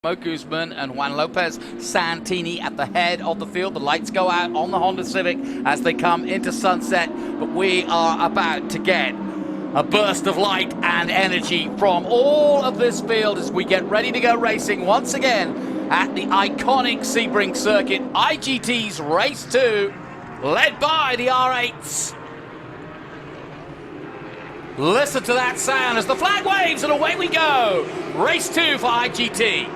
Mo Guzman and Juan Lopez Santini at the head of the field. The lights go out on the Honda Civic as they come into sunset, but we are about to get a burst of light and energy from all of this field as we get ready to go racing once again at the iconic Sebring circuit. IGT's Race 2, led by the R8s. Listen to that sound as the flag waves and away we go. Race 2 for IGT.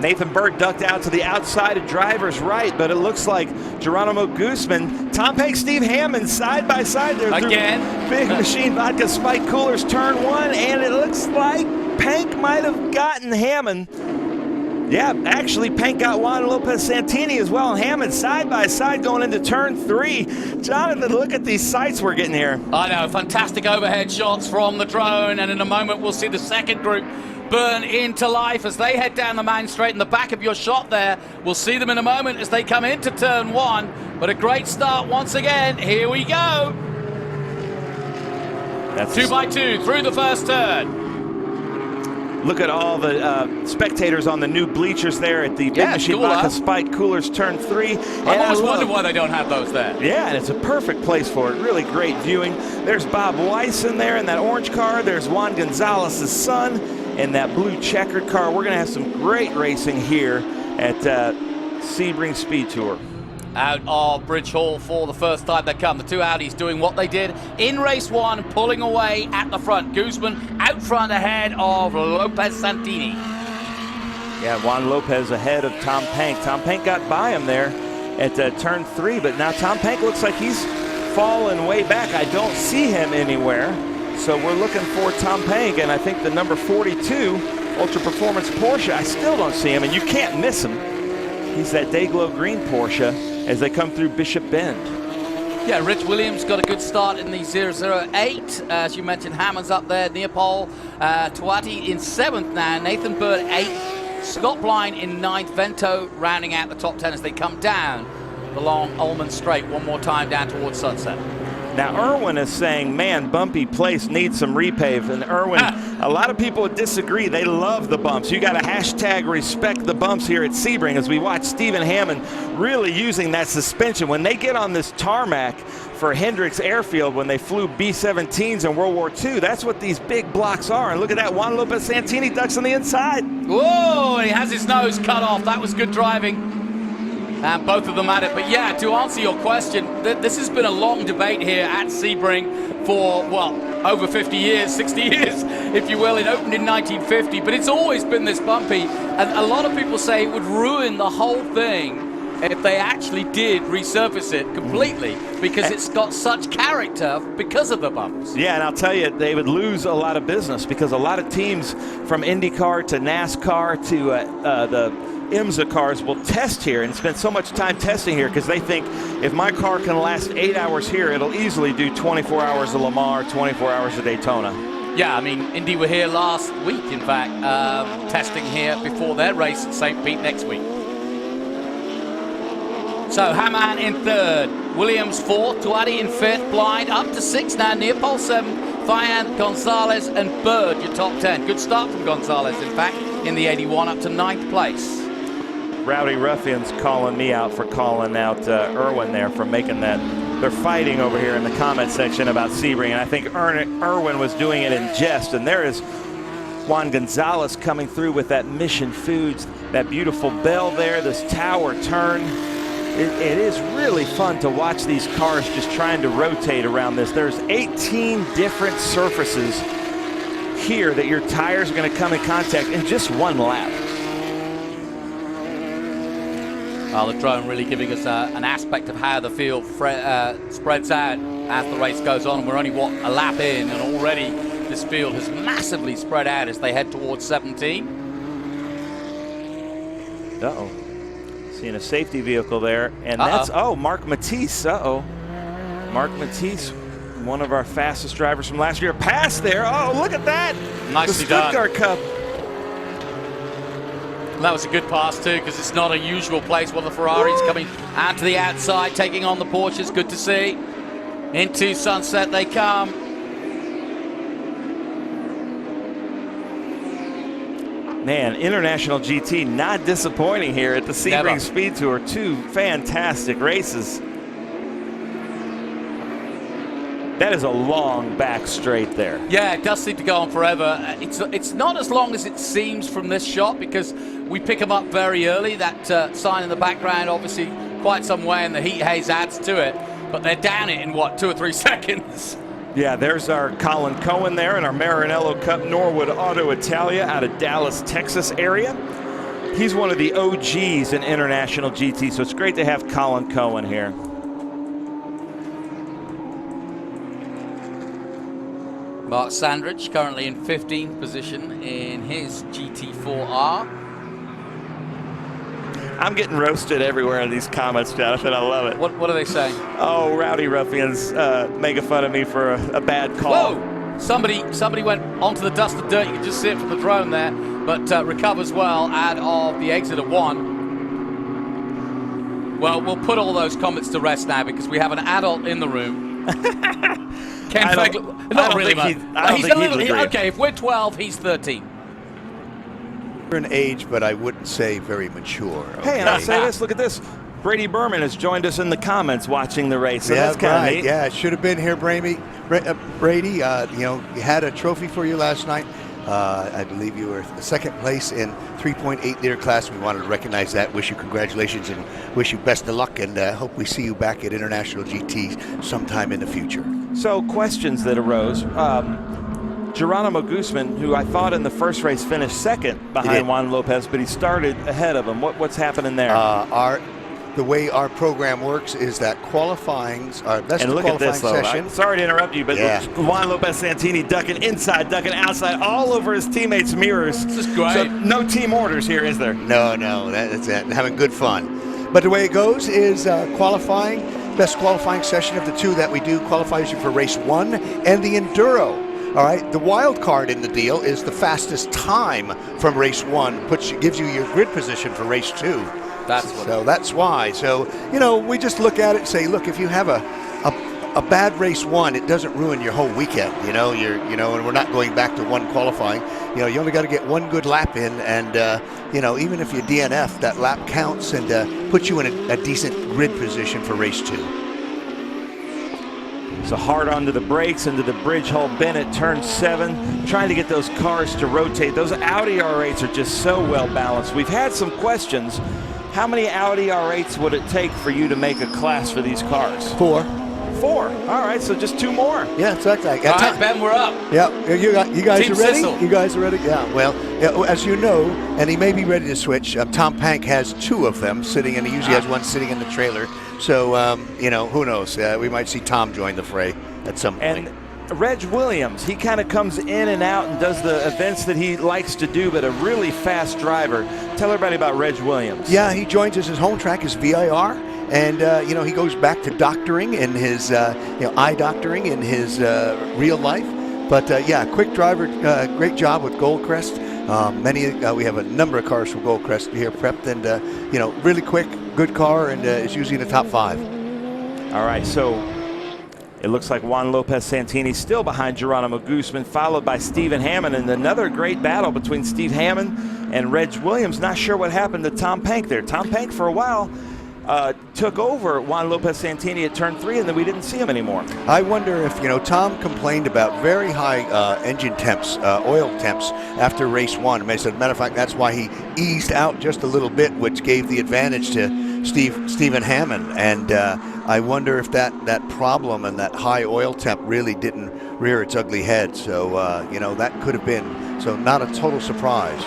Nathan Bird ducked out to the outside of driver's right, but it looks like Geronimo Guzman, Tom Pank, Steve Hammond side by side there. Again. Big Machine Vodka Spike Coolers turn one, and it looks like Pank might have gotten Hammond. Yeah, actually Pank got Juan Lopez Santini as well, and Hammond side by side going into turn 3. Jonathan, look at these sights we're getting here. I know, fantastic overhead shots from the drone, and in a moment we'll see the second group burn into life as they head down the main straight in the back of your shot there. We'll see them in a moment as they come into turn 1, but a great start once again. Here we go. That's 2 by 2 through the first turn. Look at all the spectators on the new bleachers there at the Big Machine Vodka Spike Coolers turn 3. I've always wondered why they don't have those there. Yeah, and it's a perfect place for it. Really great viewing. There's Bob Weiss in there in that orange car. There's Juan Gonzalez's son in that blue checkered car. We're going to have some great racing here at Sebring Speed Tour. Out of Bridge Hall for the first time they come. The two Audis doing what they did in race 1, pulling away at the front. Guzman out front ahead of Lopez Santini. Yeah, Juan Lopez ahead of Tom Pank. Tom Pank got by him there at turn 3, but now Tom Pank looks like he's fallen way back. I don't see him anywhere. So we're looking for Tom Pank, and I think the number 42 Ultra Performance Porsche, I still don't see him, and you can't miss him. He's that Dayglow green Porsche as they come through Bishop Bend. Yeah, Rich Williams got a good start in the 008. As you mentioned, Hammond's up there. Neopol Tuati in 7th now. Nathan Bird 8th. Scott Blind in 9th. Vento rounding out the top 10 as they come down the long Ullman Straight one more time down towards sunset. Now, Irwin is saying, man, bumpy place needs some repave. And Irwin, a lot of people would disagree. They love the bumps. You got to hashtag respect the bumps here at Sebring as we watch Stephen Hammond really using that suspension. When they get on this tarmac for Hendricks Airfield when they flew B-17s in World War II, that's what these big blocks are. And look at that, Juan Lopez Santini ducks on the inside. Whoa, he has his nose cut off. That was good driving. And both of them at it. But yeah, to answer your question, this has been a long debate here at Sebring for, well, over 50 years, 60 years, if you will. It opened in 1950, but it's always been this bumpy. And a lot of people say it would ruin the whole thing if they actually did resurface it completely, because it's got such character because of the bumps. Yeah, and I'll tell you, they would lose a lot of business because a lot of teams from IndyCar to NASCAR to the IMSA cars will test here and spend so much time testing here because they think if my car can last 8 hours here, it'll easily do 24 hours of Le Mans, 24 hours of Daytona. Yeah, I mean, Indy were here last week, in fact, testing here before their race at St. Pete next week. So Hammond in 3rd, Williams 4th, Tuati in 5th, Blind up to 6th now, Neopol 7th, Fian, Gonzalez and Bird, your top 10. Good start from Gonzalez, in fact, in the 81 up to 9th place. Rowdy Ruffians calling me out for calling out Irwin there for making that. They're fighting over here in the comment section about Sebring, and I think Irwin was doing it in jest. And there is Juan Gonzalez coming through with that Mission Foods, that beautiful bell there, this tower turn. It is really fun to watch these cars just trying to rotate around this. There's 18 different surfaces here that your tires are going to come in contact in just one lap. The drone really giving us an aspect of how the field spreads out as the race goes on. We're only, what, a lap in, and already this field has massively spread out as they head towards 17. Uh-oh. Seeing a safety vehicle there, and that's, Mark Matisse. Mark Matisse, one of our fastest drivers from last year, passed there. Oh, look at that. Nicely the Stuttgart Cup. That was a good pass too, because it's not a usual place. Well, the Ferraris coming out to the outside, taking on the Porsches. Good to see. Into sunset they come. Man, International GT not disappointing here at the Sebring Speed Tour. 2 fantastic races. That is a long back straight there. Yeah, it does seem to go on forever. It's not as long as it seems from this shot because we pick them up very early. That sign in the background, obviously, quite some way, and the heat haze adds to it. But they're down it in, what, 2 or 3 seconds? Yeah, there's our Colin Cohen there in our Maranello Cup Norwood Auto Italia out of Dallas, Texas area. He's one of the OGs in International GT, so it's great to have Colin Cohen here. Mark Sandridge currently in 15th position in his GT4R. I'm getting roasted everywhere in these comments, Jonathan. I love it. What are they saying? Oh, Rowdy Ruffians making fun of me for a bad call. Whoa! Somebody went onto the dust of dirt. You can just see it from the drone there, but recovers well out of the exit of 1. Well, we'll put all those comments to rest now because we have an adult in the room. Ken Fegler, not really, man. Okay, if we're 12, he's 13. In age, but I wouldn't say very mature. Okay? Hey, and I'll say this, look at this. Brady Berman has joined us in the comments watching the race, so yeah, that's kind of neat. Yeah, should have been here, Brady. Brady, you know, you had a trophy for you last night. I believe you were second place in 3.8 liter class. We wanted to recognize that, wish you congratulations, and wish you best of luck, and hope we see you back at International GT sometime in the future. So, questions that arose. Geronimo Guzman, who I thought in the first race finished second behind Juan Lopez, but he started ahead of him. What's happening there? The way our program works is that qualifying's our best and look qualifying at this, session. Sorry to interrupt you, but Juan Lopez Santini ducking inside, ducking outside, all over his teammates' mirrors. This is great. So no team orders here, is there? No, that's it. Having good fun. But the way it goes is qualifying, best qualifying session of the 2 that we do qualifies you for race 1 and the Enduro. All right, the wild card in the deal is the fastest time from race 1, gives you your grid position for race 2. That's why. So, you know, we just look at it and say, look, if you have a bad race 1, it doesn't ruin your whole weekend. You know, and we're not going back to 1 qualifying. You know, you only got to get 1 good lap in, and you know, even if you DNF, that lap counts and puts you in a decent grid position for race 2. So hard onto the brakes, into the bridge hole bend at turn 7, trying to get those cars to rotate. Those Audi R8s are just so well balanced. We've had some questions. How many Audi R8s would it take for you to make a class for these cars? 4. 4. All right, so just 2 more. Yeah, exactly. All right, Ben, we're up. Yeah, you guys Team are ready? Sissel. You guys are ready? Yeah, well, as you know, and he may be ready to switch, Tom Pank has 2 of them sitting, and he usually has 1 sitting in the trailer. So, you know, who knows? We might see Tom join the fray at some point. And Reg Williams, he kind of comes in and out and does the events that he likes to do, but a really fast driver. Tell everybody about Reg Williams. Yeah, he joins us his home track, his VIR. And, you know, he goes back to doctoring in his, eye doctoring in his real life. But, yeah, quick driver, great job with Goldcrest. We have a number of cars from Goldcrest here prepped, and, you know, really quick, good car, and is usually in the top 5. All right, so it looks like Juan Lopez Santini still behind Geronimo Guzman, followed by Stephen Hammond, and another great battle between Steve Hammond and Reg Williams. Not sure what happened to Tom Pank there. Tom Pank, for a while, took over Juan Lopez Santini at turn 3, and then we didn't see him anymore. I wonder if, you know, Tom complained about very high engine temps, oil temps after race 1. As a matter of fact, that's why he eased out just a little bit, which gave the advantage to Stephen Hammond. And I wonder if that problem and that high oil temp really didn't rear its ugly head. So, you know, that could have been, so not a total surprise.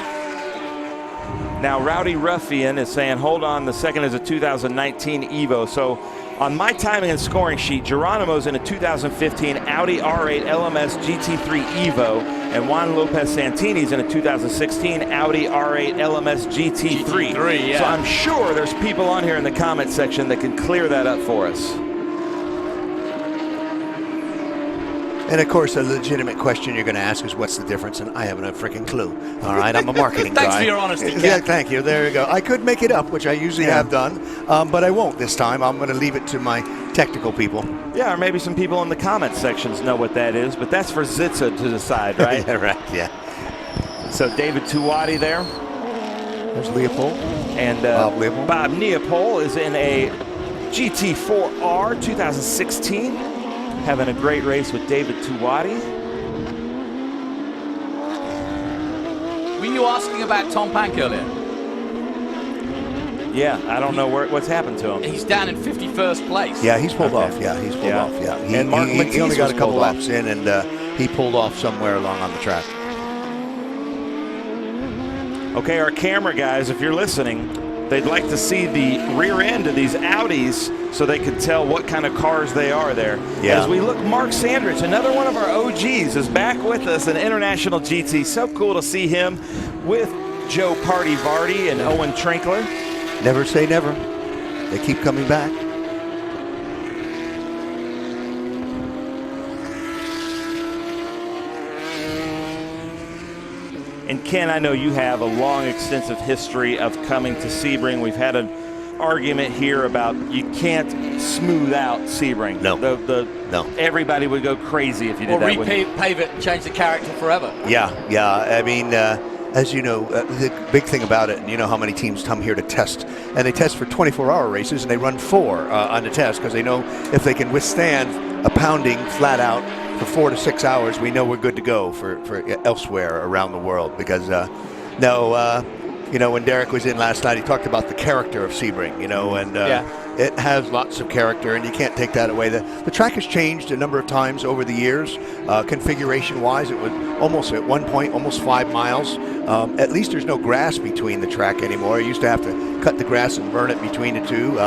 Now, Rowdy Ruffian is saying, hold on, the second is a 2019 Evo. So on my timing and scoring sheet, Geronimo's in a 2015 Audi R8 LMS GT3 Evo, and Juan Lopez Santini's in a 2016 Audi R8 LMS GT3. Yeah. So I'm sure there's people on here in the comment section that can clear that up for us. And of course, a legitimate question you're going to ask is, what's the difference? And I haven't a freaking clue. All right, I'm a marketing guy. Thanks for your honesty, Ken. Yeah, thank you. There you go. I could make it up, which I usually have done, but I won't this time. I'm going to leave it to my technical people. Yeah, or maybe some people in the comment sections know what that is, but that's for Zitza to decide, right? Yeah, right, yeah. So David Tuwati there. There's Leopold. And Bob Neopol is in a GT4R 2016. Having a great race with David Tuwati. Were you asking about Tom Pank earlier? Yeah, I don't know what's happened to him. He's down in 51st place. Yeah, he's pulled off. Yeah, he's pulled off. Yeah, And Mark he only got a couple off. laps in, and he pulled off somewhere along on the track. Okay, our camera guys, if you're listening, they'd like to see the rear end of these Audis so they can tell what kind of cars they are there. Yeah. As we look, Mark Sandrich, another one of our OGs, is back with us in International GT. So cool to see him with Joe Party Vardy and Owen Trinkler. Never say never. They keep coming back. And Ken, I know you have a long, extensive history of coming to Sebring. We've had an argument here about you can't smooth out Sebring. No. No. Everybody would go crazy if you did Or that. repave it and change the character forever. Yeah. I mean, as you know, the big thing about it, and you know how many teams come here to test, and they test for 24-hour races, and they run 4 on the test because they know if they can withstand a pounding flat out for 4 to 6 hours, we know we're good to go for elsewhere around the world. Because you know, when Derek was in last night, he talked about the character of Sebring, you know, and it has lots of character, and you can't take that away. The track has changed a number of times over the years, configuration-wise. It was almost, at one point, almost 5 miles. At least there's no grass between the track anymore. You used to have to cut the grass and burn it between the two.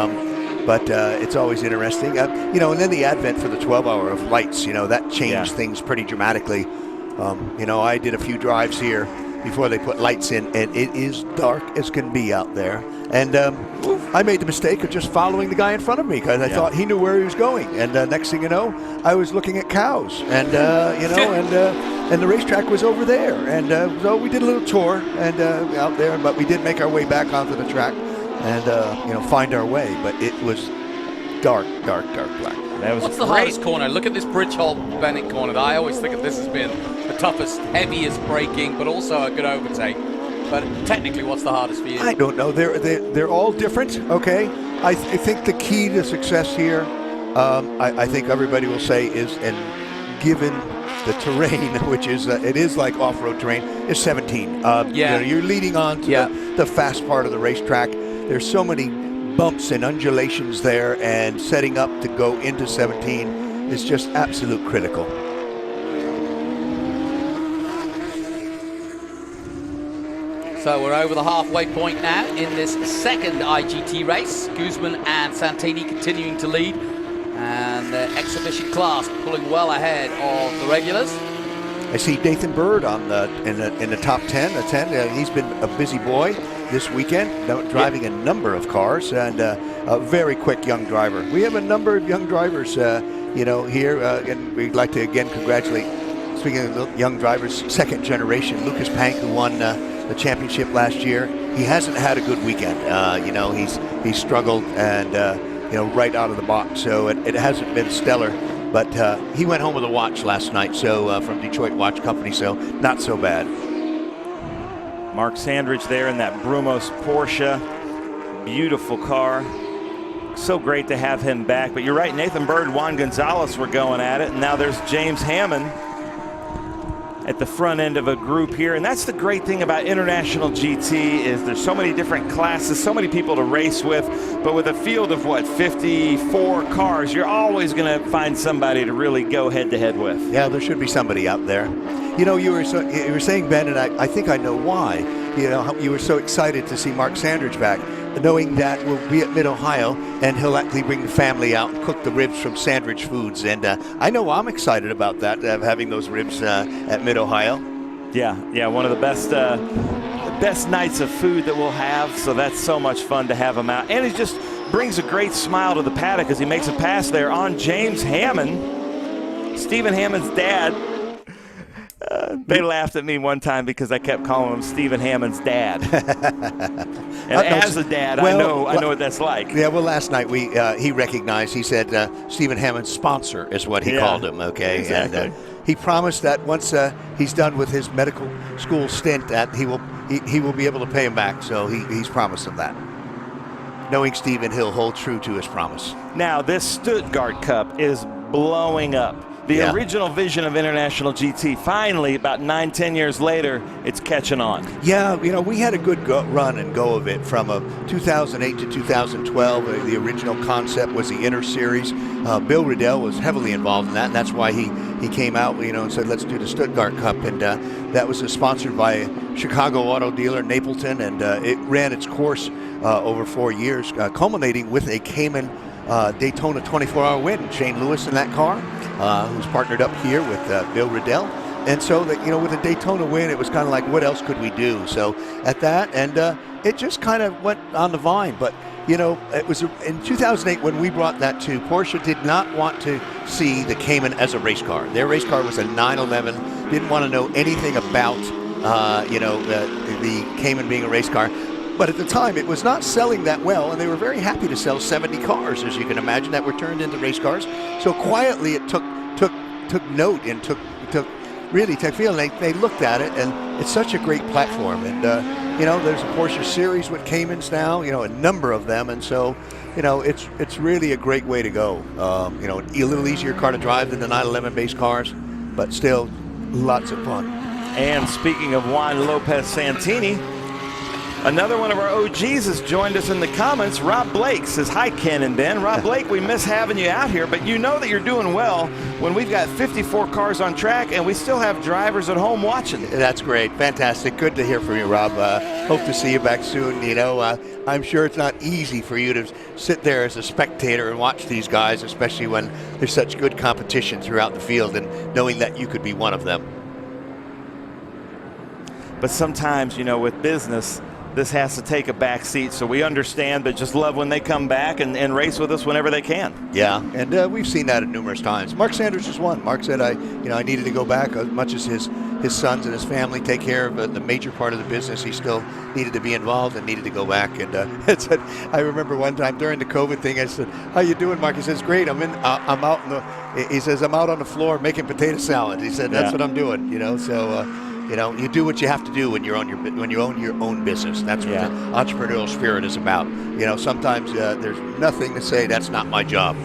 But it's always interesting. You know, and then the advent for the 12-hour of lights, you know, that changed things pretty dramatically. You know, I did a few drives here before they put lights in, and it is dark as can be out there. And I made the mistake of just following the guy in front of me because I thought he knew where he was going. And next thing you know, I was looking at cows, and you know, and the racetrack was over there. And so we did a little tour and out there, but we did make our way back onto the track and you know, find our way. But it was dark black. That was What's the hardest corner? Look at this Bridgehold Bennett corner. I always think of this as being the toughest, heaviest braking, but also a good overtake. But technically, what's the hardest for you? I don't know. They're all different. Okay. I think the key to success here, I think everybody will say is, and given the terrain, which is it is like off-road terrain, is 17. You know, you're leading on to the fast part of the racetrack. There's so many bumps and undulations there, and setting up to go into 17 is just absolute critical. So we're over the halfway point now in this second IGT race. Guzman and Santini continuing to lead, and the exhibition class pulling well ahead of the regulars. I see Nathan Bird on in the top 10. He's been a busy boy this weekend, driving a number of cars, and a very quick young driver. We have a number of young drivers, you know, here, and we'd like to again congratulate. Speaking of young drivers, second generation, Lucas Pank, who won the championship last year. He hasn't had a good weekend. You know, he's struggled, and you know, right out of the box. So it hasn't been stellar. But he went home with a watch last night, so from Detroit Watch Company, so not so bad. Mark Sandrich there in that Brumos Porsche. Beautiful car. So great to have him back. But you're right, Nathan Bird and Juan Gonzalez were going at it. And now there's James Hammond at the front end of a group here. And that's the great thing about International GT is there's so many different classes, so many people to race with. But with a field of, what, 54 cars, you're always going to find somebody to really go head-to-head with. Yeah, there should be somebody out there. You know, you were saying, Ben, and I think I know why. You know, you were so excited to see Mark Sandrich back, knowing that we'll be at Mid-Ohio, and he'll actually bring the family out and cook the ribs from Sandrich Foods. And I know I'm excited about that, having those ribs at Mid-Ohio. Yeah, one of the best nights of food that we'll have, so that's so much fun to have him out. And he just brings a great smile to the paddock as he makes a pass there on James Hammond, Stephen Hammond's dad. They laughed at me one time because I kept calling him Stephen Hammond's dad. And as a dad, I know what that's like. Yeah, well, last night he recognized, he said Stephen Hammond's sponsor is what he called him, okay? Exactly. And he promised that once he's done with his medical school stint, that he will be able to pay him back. So he's promised him that. Knowing Stephen, he'll hold true to his promise. Now, this Stuttgart Cup is blowing up. The original vision of International GT, finally, about 9-10 years later, it's catching on. Yeah, we had a good run and go of it from 2008 to 2012. The original concept was the Inter Series. Bill Riddell was heavily involved in that, and that's why he came out, and said, let's do the Stuttgart Cup. And that was sponsored by a Chicago auto dealer, Napleton, and it ran its course over 4 years, culminating with a Cayman Daytona 24-hour win. Shane Lewis in that car, who's partnered up here with Bill Riddell. And so, with a Daytona win, it was kind of like, what else could we do? So at that, and it just kind of went on the vine. But, it was in 2008 when we brought that to. Porsche did not want to see the Cayman as a race car. Their race car was a 911, didn't want to know anything about, the Cayman being a race car. But at the time, it was not selling that well, and they were very happy to sell 70 cars, as you can imagine, that were turned into race cars. So quietly, it took note and took feel. And they looked at it, and it's such a great platform. And there's a Porsche series with Caymans now, a number of them, and so it's really a great way to go. A little easier car to drive than the 911 based cars, but still lots of fun. And speaking of Juan Lopez Santini, another one of our OGs has joined us in the comments. Rob Blake says, hi, Ken and Ben. Rob Blake, we miss having you out here, but you know that you're doing well when we've got 54 cars on track and we still have drivers at home watching. That's great. Fantastic. Good to hear from you, Rob. Hope to see you back soon. I'm sure it's not easy for you to sit there as a spectator and watch these guys, especially when there's such good competition throughout the field and knowing that you could be one of them. But sometimes, with business, this has to take a back seat, so we understand, but just love when they come back and race with us whenever they can. Yeah, and we've seen that numerous times. Mark Sanders just won. Mark said, I needed to go back as much as his sons and his family take care of the major part of the business. He still needed to be involved and needed to go back. And I remember one time during the COVID thing, I said, "How you doing, Mark?" He says, "Great. I'm out I'm out on the floor making potato salad." He said, "That's what I'm doing." So. You do what you have to do when you own your own business. That's what the entrepreneurial spirit is about. Sometimes there's nothing to say that's not my job.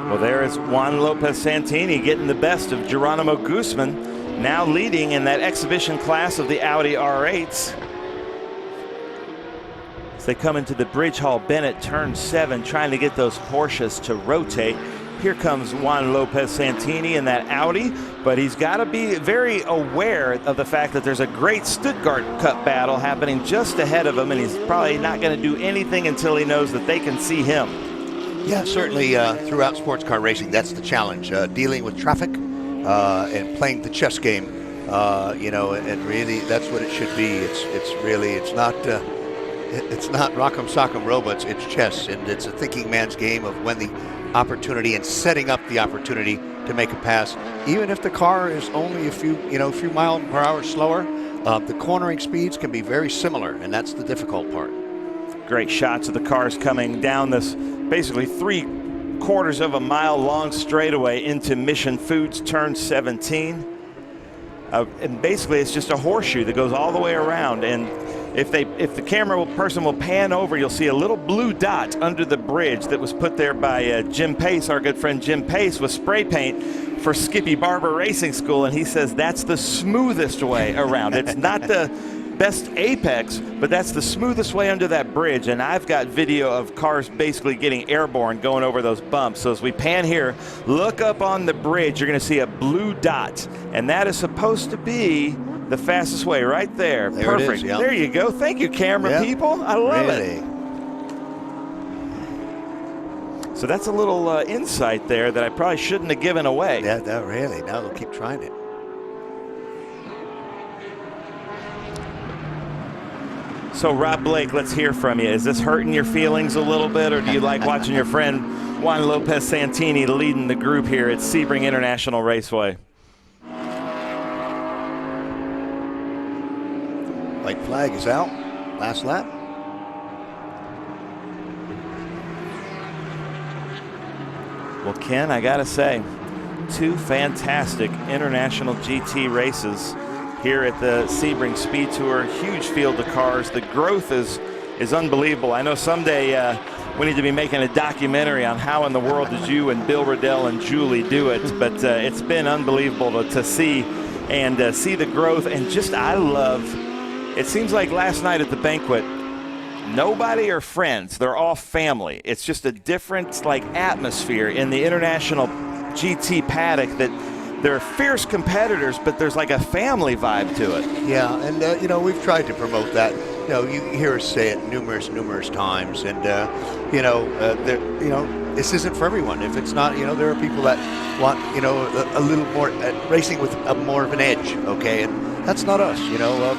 Well, there is Juan Lopez Santini getting the best of Geronimo Guzman, now leading in that exhibition class of the Audi R8s. As they come into the Bridge Hall Bennett turn 7, trying to get those Porsches to rotate. Here comes Juan Lopez Santini in that Audi, but he's got to be very aware of the fact that there's a great Stuttgart Cup battle happening just ahead of him, and he's probably not going to do anything until he knows that they can see him. Yeah, certainly throughout sports car racing, that's the challenge, dealing with traffic and playing the chess game, and really that's what it should be. It's not rock'em sock'em robots, it's chess, and it's a thinking man's game of when the opportunity and setting up the opportunity to make a pass. Even if the car is only a few miles per hour slower, the cornering speeds can be very similar, and that's the difficult part. Great shots of the cars coming down this basically 3/4 of a mile long straightaway into Mission Foods turn 17. And basically it's just a horseshoe that goes all the way around, and if the person will pan over, you'll see a little blue dot under the bridge that was put there by Jim Pace, our good friend Jim Pace, with spray paint for Skippy Barber Racing School, and he says that's the smoothest way around. It's not the best apex, but that's the smoothest way under that bridge, and I've got video of cars basically getting airborne going over those bumps. So as we pan here, look up on the bridge, you're going to see a blue dot, and that is supposed to be the fastest way right there. Perfect. It is, yeah. There you go. Thank you, camera people. I love it. So that's a little insight there that I probably shouldn't have given away. Yeah, no, really. No, they'll keep trying it. So Rob Blake, let's hear from you. Is this hurting your feelings a little bit, or do you like watching your friend Juan Lopez Santini leading the group here at Sebring International Raceway? White flag is out. Last lap. Well, Ken, I gotta say, 2 fantastic international GT races here at the Sebring Speed Tour. Huge field of cars. The growth is unbelievable. I know someday we need to be making a documentary on how in the world did you and Bill Riddell and Julie do it, but it's been unbelievable to see and see the growth. And just, I love, it seems like last night at the banquet, nobody are friends. They're all family. It's just a different atmosphere in the international GT paddock, that they're fierce competitors, but there's like a family vibe to it. Yeah, and we've tried to promote that. You hear us say it numerous times, and this isn't for everyone. If it's not, there are people that want a little more racing with more of an edge. Okay, and that's not us.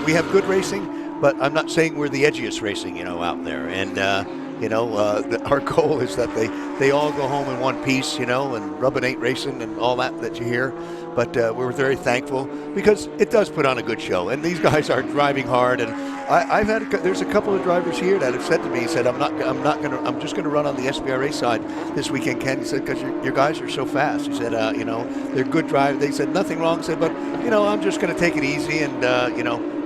We have good racing, but I'm not saying we're the edgiest racing out there. And our goal is that they all go home in one piece, and Rubbin' Ain't Racing and all that you hear. But we're very thankful because it does put on a good show, and these guys are driving hard. And there's a couple of drivers here that have said to me, I'm just gonna run on the SBRA side this weekend, Ken. He said, because your guys are so fast. He said, they're good drivers. They said nothing wrong. He said, but I'm just gonna take it easy and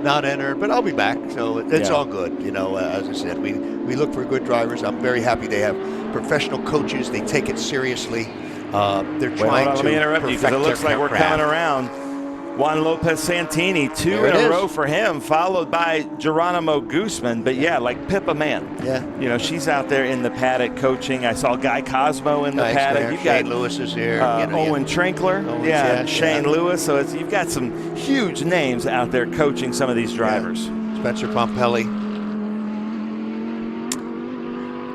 not enter, but I'll be back. So it's all good. As I said, we look for good drivers. I'm very happy they have professional coaches. They take it seriously. They're trying to. Let me interrupt you, because it looks like we're coming around. Juan Lopez Santini, 2 in a row for him, followed by Geronimo Guzman. But yeah, like Pippa Man. Yeah. She's out there in the paddock coaching. I saw Guy Cosmo in the paddock. You Shane Lewis is here. Owen Trinkler. And Shane Lewis. So you've got some huge names out there coaching some of these drivers. Yeah. Spencer Pompelli.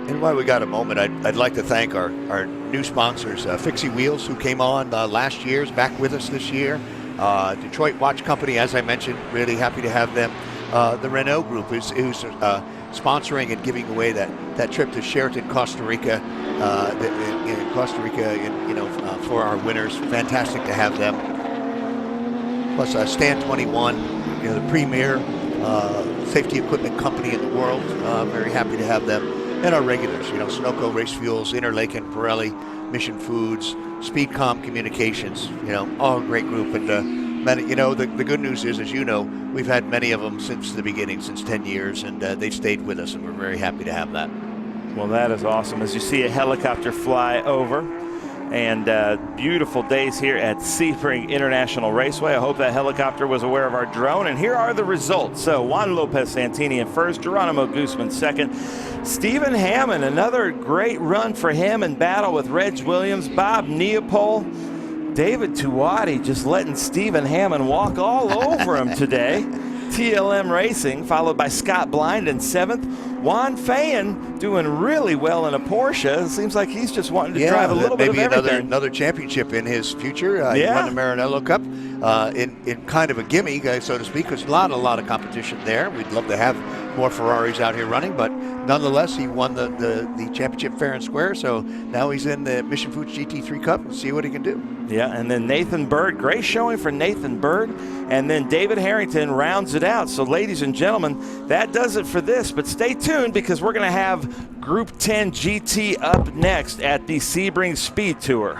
And while we got a moment, I'd like to thank our new sponsors, Fixie Wheels, who came on last year, is back with us this year. Detroit Watch Company, as I mentioned, really happy to have them. The Renault Group, who's sponsoring and giving away that trip to Sheraton, Costa Rica, for our winners. Fantastic to have them. Plus, Stand 21, the premier safety equipment company in the world. Very happy to have them. And our regulars, Sunoco Race Fuels, Interlaken, Pirelli, Mission Foods, Speedcom Communications, all a great group. And the good news is, as you know, we've had many of them since the beginning, since 10 years, and they've stayed with us, and we're very happy to have that. Well, that is awesome. As you see a helicopter fly over, and beautiful days here at Sebring International Raceway. I hope that helicopter was aware of our drone. And here are the results. So Juan Lopez Santini in first, Geronimo Guzman second, Stephen Hammond, another great run for him in battle with Reg Williams, Bob Neopol, David Tuati just letting Stephen Hammond walk all over him today. TLM Racing, followed by Scott Blind in seventh. Juan Fayen doing really well in a Porsche. It seems like he's just wanting to drive a little bit of everything. Maybe another championship in his future. He won the Maranello Cup in kind of a gimme, so to speak, because a lot of competition there. We'd love to have more Ferraris out here running, but nonetheless, he won the championship fair and square, so now he's in the Mission Foods GT3 Cup and see what he can do. Yeah, and then Nathan Bird, great showing for Nathan Bird, and then David Harrington rounds it out. So ladies and gentlemen, that does it for this, but stay tuned because we're going to have Group 10 GT up next at the Sebring Speed Tour.